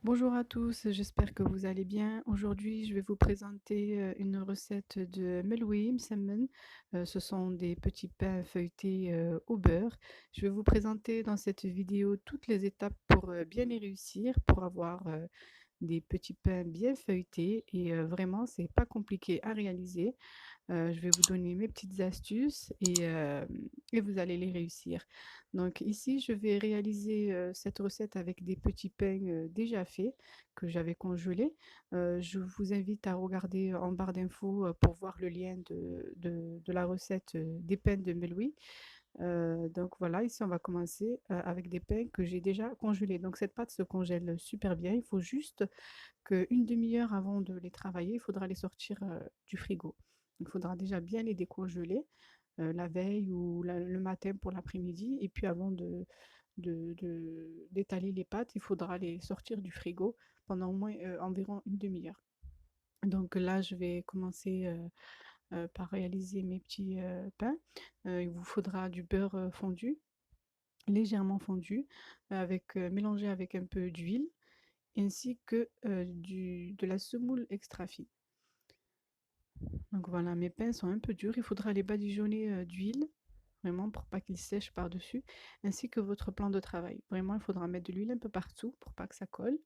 Bonjour à tous, j'espère que vous allez bien. Aujourd'hui, je vais vous présenter une recette de Melwim Salmon. Ce sont des petits pains feuilletés au beurre. Je vais vous présenter dans cette vidéo toutes les étapes pour bien les réussir, pour avoir des petits pains bien feuilletés et vraiment, c'est pas compliqué à réaliser. Je vais vous donner mes petites astuces et vous allez les réussir. Donc ici, je vais réaliser, cette recette avec des petits pains, déjà faits que j'avais congelés. Je vous invite à regarder en barre d'infos, pour voir le lien de la recette, des pains de Meloui. Donc voilà, ici on va commencer, avec des pains que j'ai déjà congelés. Donc cette pâte se congèle super bien. Il faut juste qu'une demi-heure avant de les travailler, il faudra les sortir du frigo. Il faudra déjà bien les décongeler la veille ou le matin pour l'après-midi. Et puis avant d'étaler les pâtes, il faudra les sortir du frigo pendant au moins environ une demi-heure. Donc là, je vais commencer par réaliser mes petits pains. Il vous faudra du beurre fondu, légèrement fondu, mélangé avec un peu d'huile ainsi que de la semoule extra fine. Donc voilà, mes pains sont un peu durs, il faudra les badigeonner d'huile, vraiment pour pas qu'ils sèchent par-dessus, ainsi que votre plan de travail. Vraiment, il faudra mettre de l'huile un peu partout pour pas que ça colle.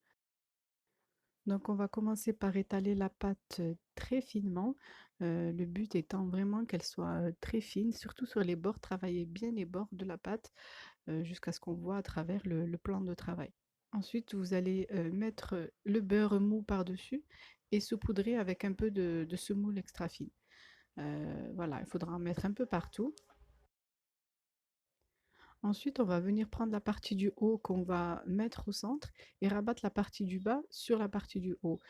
Donc on va commencer par étaler la pâte très finement, le but étant vraiment qu'elle soit très fine, surtout sur les bords, travailler bien les bords de la pâte jusqu'à ce qu'on voit à travers le plan de travail. Ensuite, vous allez mettre le beurre mou par-dessus et saupoudrer avec un peu de semoule extra fine. Voilà, il faudra en mettre un peu partout. Ensuite, on va venir prendre la partie du haut qu'on va mettre au centre et rabattre la partie du bas sur la partie du haut,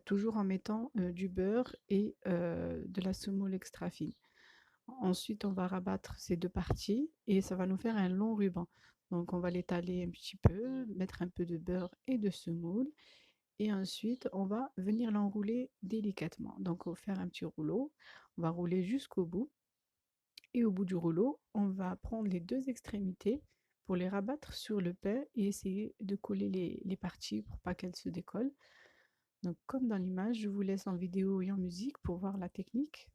toujours en mettant du beurre et de la semoule extra fine. Ensuite, on va rabattre ces deux parties et ça va nous faire un long ruban. Donc, on va l'étaler un petit peu, mettre un peu de beurre et de semoule. Et ensuite, on va venir l'enrouler délicatement. Donc, on va faire un petit rouleau. On va rouler jusqu'au bout. Et au bout du rouleau, on va prendre les deux extrémités pour les rabattre sur le pain et essayer de coller les parties pour pas qu'elles se décollent. Donc, comme dans l'image, je vous laisse en vidéo et en musique pour voir la technique.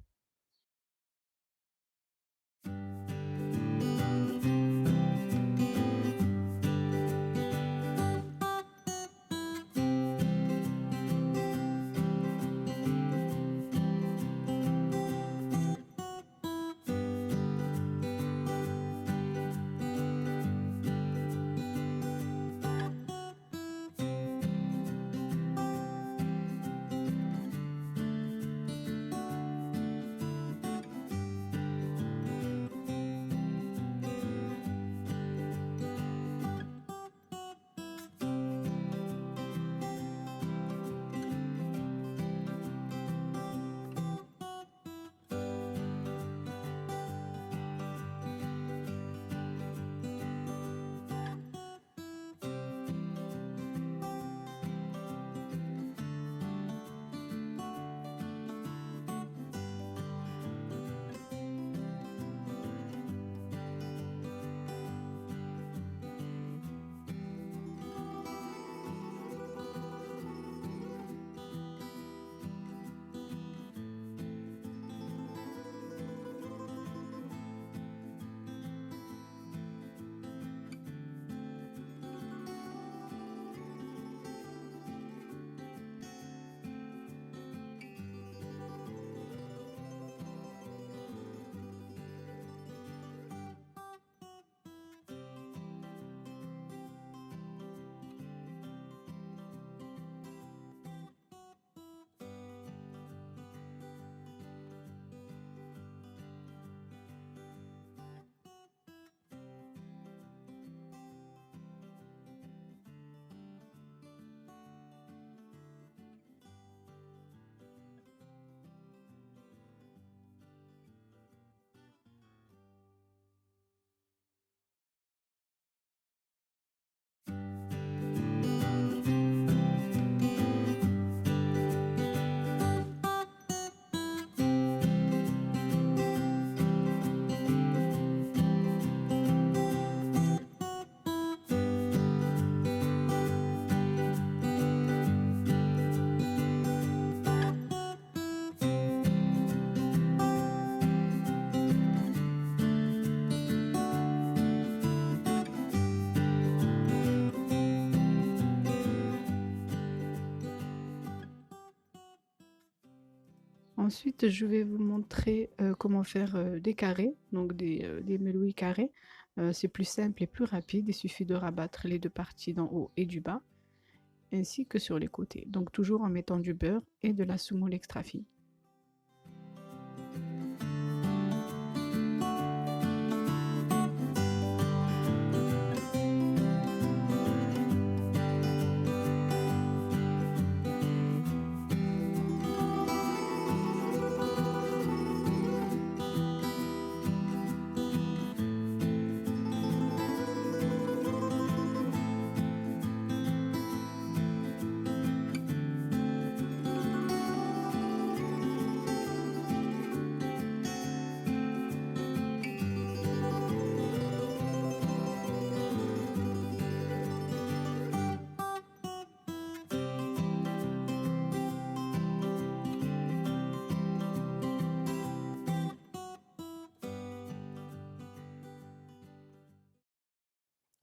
Ensuite, je vais vous montrer, comment faire, des carrés, donc des melouis carrés. C'est plus simple et plus rapide, il suffit de rabattre les 2 parties d'en haut et du bas, ainsi que sur les côtés, donc toujours en mettant du beurre et de la semoule extra fine.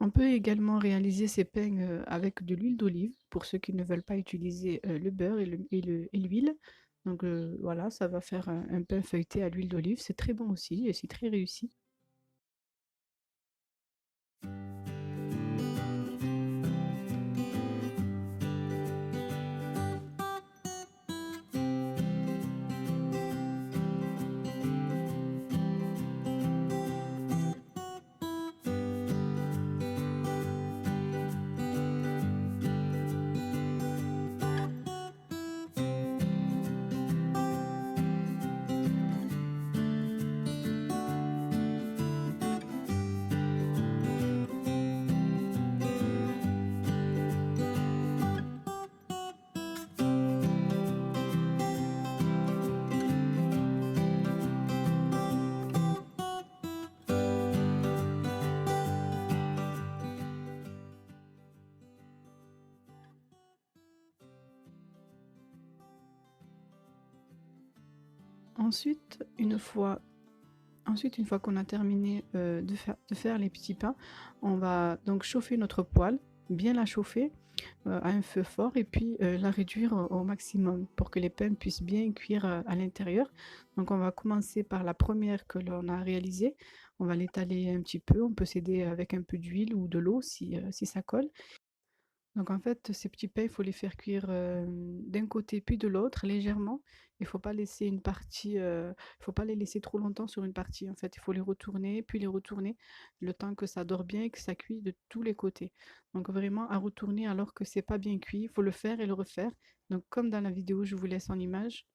On peut également réaliser ces pains, avec de l'huile d'olive, pour ceux qui ne veulent pas utiliser, le beurre et l'huile. Donc voilà, ça va faire un pain feuilleté à l'huile d'olive, c'est très bon aussi et c'est très réussi. Ensuite, une fois qu'on a terminé, de faire les petits pains, on va donc chauffer notre poêle, bien la chauffer, à un feu fort et puis, la réduire au maximum pour que les pains puissent bien cuire, à l'intérieur. Donc on va commencer par la première que l'on a réalisée. On va l'étaler un petit peu, on peut s'aider avec un peu d'huile ou de l'eau si ça colle. Donc en fait, ces petits pains, il faut les faire cuire, d'un côté puis de l'autre légèrement. Il faut pas laisser une partie, il faut pas les laisser trop longtemps sur une partie en fait. Il faut les retourner, puis les retourner, le temps que ça dore bien et que ça cuit de tous les côtés. Donc vraiment à retourner alors que c'est pas bien cuit, il faut le faire et le refaire. Donc comme dans la vidéo, je vous laisse en image.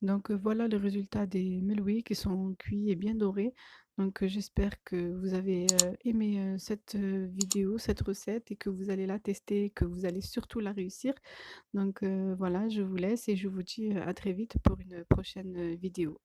Donc, voilà le résultat des melouis qui sont cuits et bien dorés. Donc, j'espère que vous avez, aimé, cette, vidéo, cette recette et que vous allez la tester, que vous allez surtout la réussir. Donc, voilà, je vous laisse et je vous dis, à très vite pour une prochaine, vidéo.